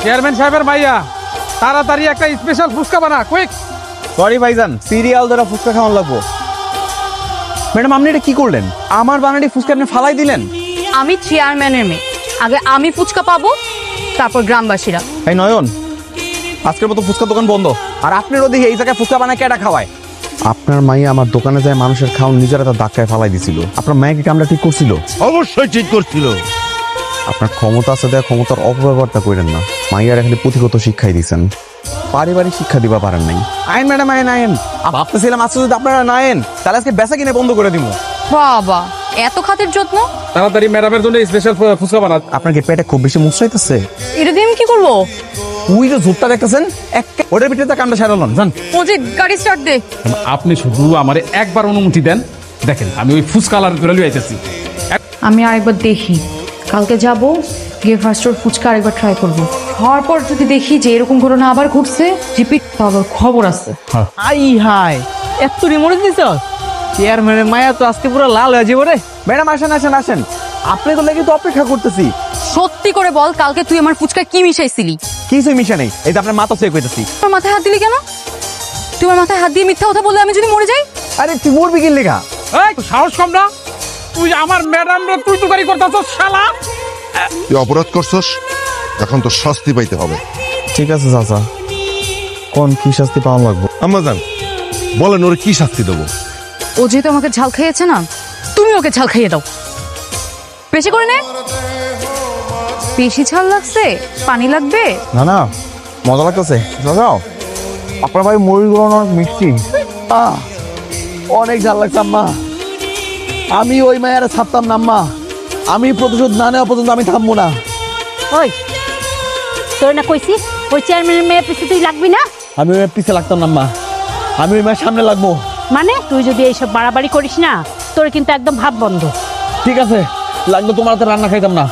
Chairman সাহেবের ভাইয়া তাড়াতাড়ি একটা স্পেশাল ফুচকা বানা কুইক। সরি ভাইজান, সিরিয়াল ধরে ফুচকা খাওয়ান লাগবো। ম্যাডাম আপনি এটা কি করলেন? আমার বানাটি ফুচকা আপনি ফালাই দিলেন। আমি চেয়ারম্যানের মেয়ে, আগে আমি ফুচকা পাবো, তারপর গ্রামবাসীরা। এই নয়ন, আজকের মতো ফুচকা দোকান বন্ধ। আর আপনারও দেখি এই জায়গায় ফুচকা বানায় কেটা খাওয়ায়? আপনার মাইয়া আমার দোকানে যায় মানুষের খাওয়ান নিজেরা তার ধাক্কায় ফালাই দিছিল। আপনার মাইকে কামটা ঠিক করছিল? অবশ্যই ঠিক করছিল। আপনার ক্ষমতা আছে, দেয় ক্ষমতার অপব্যবহারটা করেন না। মাইয়ার এখানে পুঁথিগত শিক্ষাই দিচ্ছেন, পারিবারিক শিক্ষা দিবা পারেন নাই। আইন ম্যাডাম, আইন আইন। ভাবতেছিলাম আজকে যদি আপনারা না আইন তাহলে আজকে বেচা কিনে বন্ধ করে দিব। বাবা, এত খাতের যত্ন। তাড়াতাড়ি ম্যাডামের জন্য স্পেশাল ফুচকা বানা। আপনার কি পেটে খুব বেশি মুচড়াইতেছে? এটা দিয়ে আমি কি করবো? ওই যে ঝোপটা দেখতেছেন, ওটার ভিতরে কামটা সারালন জান। ও যে গাড়ি স্টার্ট দে। আপনি শুধু আমারে একবার অনুমতি দেন, দেখেন আমি ওই ফুচকা আলার করে লিয়ে আইতেছি। আমি আরেকবার দেখি, কালকে যাব গিয়ে ফার্স্ট ওর ফুচকা আরেকবার ট্রাই করব। হওয়ার পর যদি দেখি যে এরকম ঘটনা আবার ঘটছে, রিপিট, আবার খবর আছে। আই হাই, এত রিমোট দিছ? চেয়ারম্যানের মায়া তো আজকে পুরো লাল হয়ে যাবো রে। ম্যাডাম আসেন আসেন আসেন, আপনি তো লেগে তো অপেক্ষা করতেছি। সত্যি করে বল, কালকে তুই আমার ফুচকায় কি মিশাইছিলি? কিছুই মিশা নেই, এই যে আপনার মাথা চেক হইতেছি। তোর মাথায় হাত দিলি কেন? তুই আমার মাথায় হাত দিয়ে মিথ্যা কথা বললে আমি যদি মরে যাই? আরে তুই মরবি কি লেখা? এই সাহস কম না, তুই আমার ম্যাডাম রে তুই তুকারি করতেছস শালা। তুই অপরাধ করছস, এখন তো শাস্তি পাইতে হবে। ঠিক আছে চাচা, কোন কি শাস্তি পাওয়া লাগবে? আম্মাজান বলেন ওরে কি শাস্তি দেবো? ও যেহেতু আমাকে ঝাল খাইয়েছে না, তুমি ওকে ঝাল খাইয়ে দাও। বেশি করে নে। বেশি ঝাল লাগছে? পানি লাগবে? না না, মজা লাগতেছে। যাও, আপনার ভাই মরিগুলো অনেক মিষ্টি। অনেক ঝাল লাগছে আম্মা। আমি ওই মায়ের ছাড়তাম না আম্মা। আমি প্রতিশোধ না নেওয়া পর্যন্ত আমি থামবো না। ওই তোর না কইছি ওই চেয়ারম্যানের মেয়ে পিছিয়ে তুই লাগবি না? আমি ওই পিছে লাগতাম না আম্মা, আমি ওই মায়ের সামনে লাগবো। মানে তুই যদি এইসব বাড়াবাড়ি করিস না, তোর কিন্তু একদম ভাব বন্ধ। ঠিক আছে, লাগবে তোমার হাতে রান্না খাইতাম না।